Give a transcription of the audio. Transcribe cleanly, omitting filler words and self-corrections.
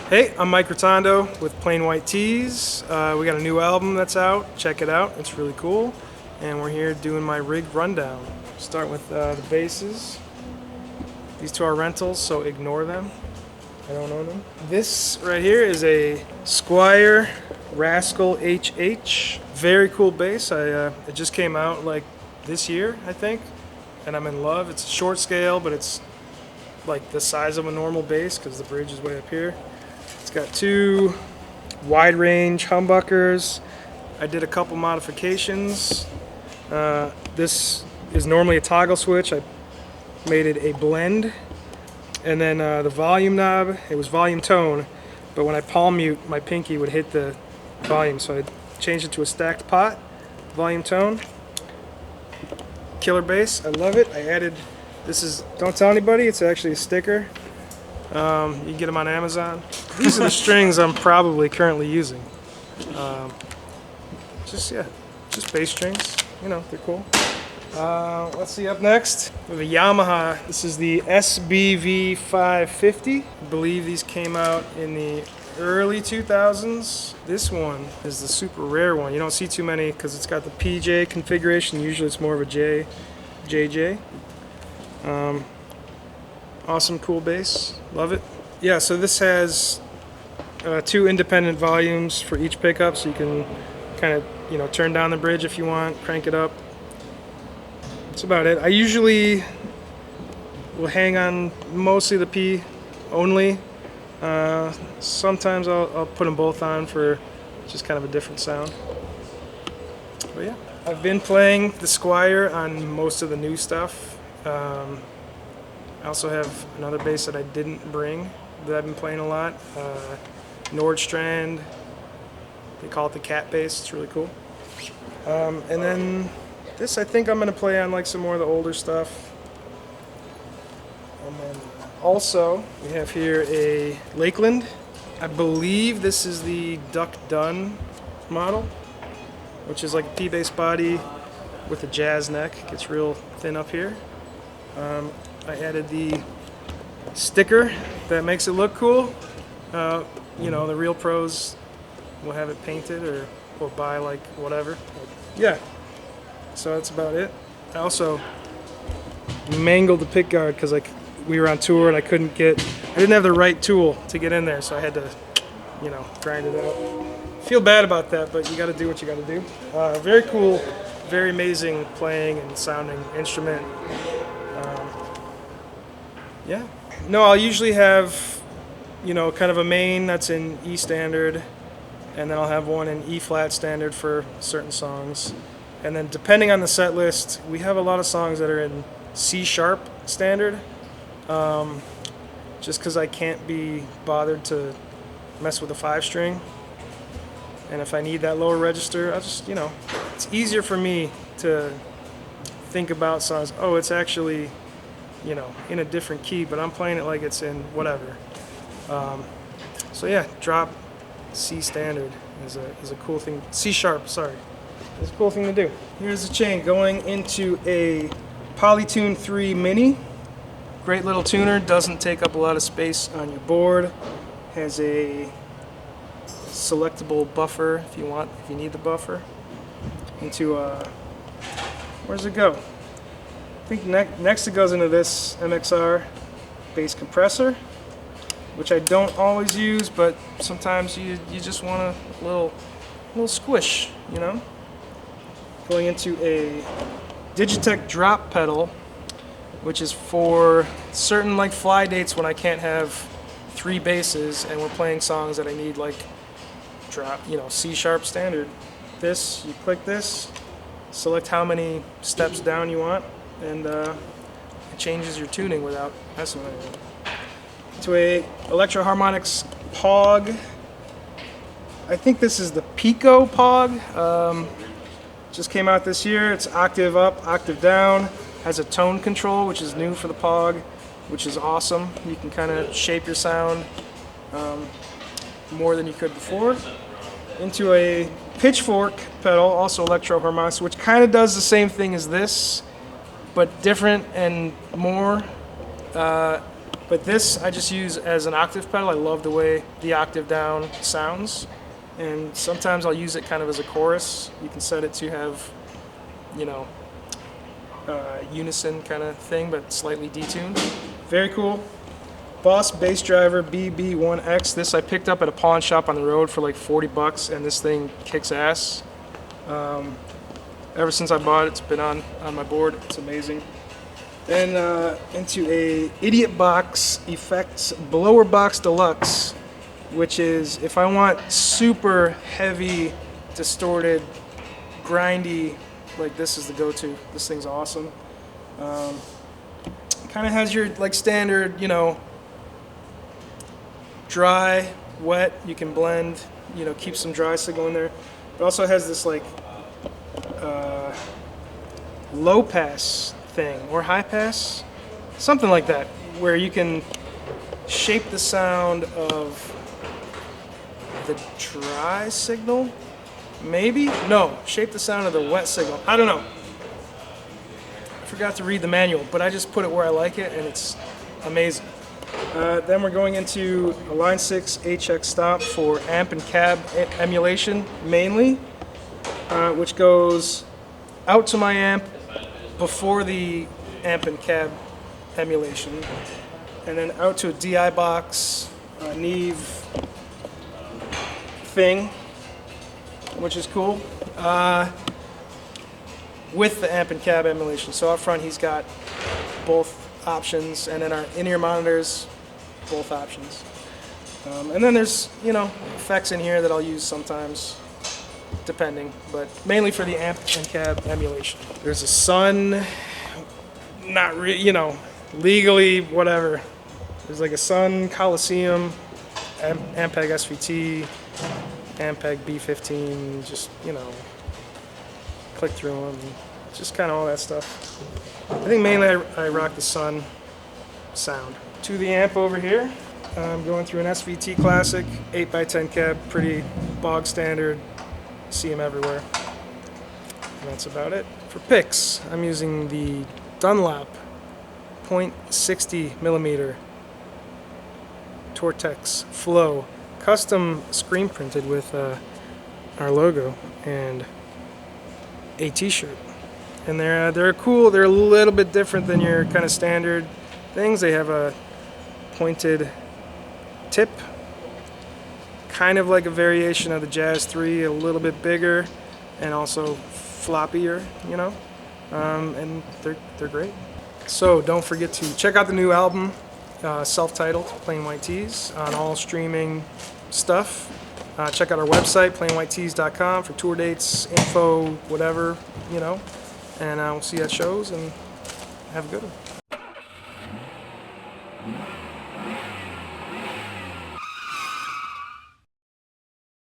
Hey, I'm Mike Retondo with Plain White Tees. We got a new album that's out. Check it out. It's really cool. And we're here doing my rig rundown. Start with the basses. These two are rentals, so ignore them. I don't own them. This right here is a Squier Rascal HH. Very cool bass. It just came out like this year, I think, and I'm in love. It's a short scale, but it's like the size of a normal bass because the bridge is way up here. It's got two wide range humbuckers. I did a couple modifications. This is normally a toggle switch. I made it a blend. And then the volume knob, it was volume tone, but when I palm mute, my pinky would hit the volume, so I changed it to a stacked pot, volume tone. Killer bass, I love it. I added, this is, don't tell anybody, it's actually a sticker. You can get them on Amazon. These are the strings I'm probably currently using. Just bass strings, you know, they're cool. Let's see, up next, we have a Yamaha. This is the SBV 550. I believe these came out in the early 2000s. This one is the super rare one. You don't see too many because it's got the PJ configuration. Usually it's more of a JJ. Awesome, cool bass. Love it. Yeah, so this has two independent volumes for each pickup, so you can kind of, you know, turn down the bridge if you want, crank it up. That's about it. I usually will hang on mostly the P only. Sometimes I'll put them both on for just kind of a different sound. But yeah, I've been playing the Squier on most of the new stuff. I also have another bass that I didn't bring that I've been playing a lot. Nordstrand. They call it the cat bass. It's really cool. And then this I think I'm going to play on like some more of the older stuff. And then also we have here a Lakeland. I believe this is the Duck Dunn model, which is like a P-bass body with a jazz neck. Gets real thin up here. I added the sticker that makes it look cool. You know, the real pros will have it painted or buy like whatever. Yeah. So that's about it. I also mangled the pick guard because we were on tour and I didn't have the right tool to get in there, so I had to, you know, grind it out. Feel bad about that, but you got to do what you got to do. Very cool, very amazing playing and sounding instrument. Yeah. No, I'll usually have, you know, kind of a main that's in E standard, and then I'll have one in E flat standard for certain songs. And then depending on the set list, we have a lot of songs that are in C sharp standard, just because I can't be bothered to mess with a 5-string. And if I need that lower register, I'll just, you know, it's easier for me to think about songs, oh, it's actually, you know, in a different key, but I'm playing it like it's in whatever. So yeah, drop C standard is a cool thing. C sharp, sorry. It's a cool thing to do. Here's the chain going into a Palatine 3 Mini. Great little tuner, doesn't take up a lot of space on your board. Has a selectable buffer if you need the buffer. Into where's it go? I think next it goes into this MXR bass compressor, which I don't always use, but sometimes you just want a little squish, you know? Going into a Digitech drop pedal, which is for certain like fly dates when I can't have 3 basses and we're playing songs that I need like drop, you know, C sharp standard. This, you click this, select how many steps down you want, and it changes your tuning without messing with it. To a Electro Harmonics Pog. I think this is the Pico Pog. Just came out this year. It's octave up, octave down. Has a tone control, which is new for the Pog, which is awesome. You can kind of shape your sound more than you could before. Into a Pitchfork pedal, also Electro Harmonics, which kind of does the same thing as this, but different and more. But this I just use as an octave pedal. I love the way the octave down sounds. And sometimes I'll use it kind of as a chorus. You can set it to have, you know, unison kind of thing, but slightly detuned. Very cool. Boss bass driver BB1X. This I picked up at a pawn shop on the road for like 40 bucks, and this thing kicks ass. Ever since I bought it, it's been on my board. It's amazing. Then into a Idiot Box Effects Blower Box Deluxe, which is if I want super heavy, distorted, grindy, like this is the go-to. This thing's awesome. Kind of has your like standard, you know, dry, wet. You can blend, you know, keep some dry signal in there. It also has this like low pass thing or high pass, something like that, where you can shape the sound of the dry signal, maybe? No, shape the sound of the wet signal. I don't know. I forgot to read the manual, but I just put it where I like it, and it's amazing. Then we're going into a Line 6 HX stop for amp and cab emulation mainly, which goes out to my amp before the amp and cab emulation, and then out to a DI box, Neve thing, which is cool, with the amp and cab emulation. So up front he's got both options, and then our in-ear monitors, both options. And then there's, you know, effects in here that I'll use sometimes, depending, but mainly for the amp and cab emulation. There's a Sun, not really, you know, legally, whatever. There's like a Sun Coliseum, Ampeg SVT, Ampeg B15, just, you know, click through them, just kind of all that stuff. I think mainly I rock the Sun sound. To the amp over here, I'm going through an SVT Classic, 8x10 cab, pretty bog standard, see them everywhere. And that's about it. For picks, I'm using the Dunlop .60 millimeter Tortex Flow, custom screen printed with our logo and a t-shirt. And they're cool. They're a little bit different than your kind of standard things. They have a pointed tip, kind of like a variation of the Jazz 3, a little bit bigger and also floppier, you know. And they're great. So don't forget to check out the new album, self-titled Plain White Tees, on all streaming stuff. Check out our website, plainwhitetees.com, for tour dates, info, whatever, you know. And we'll see you at shows, and have a good one.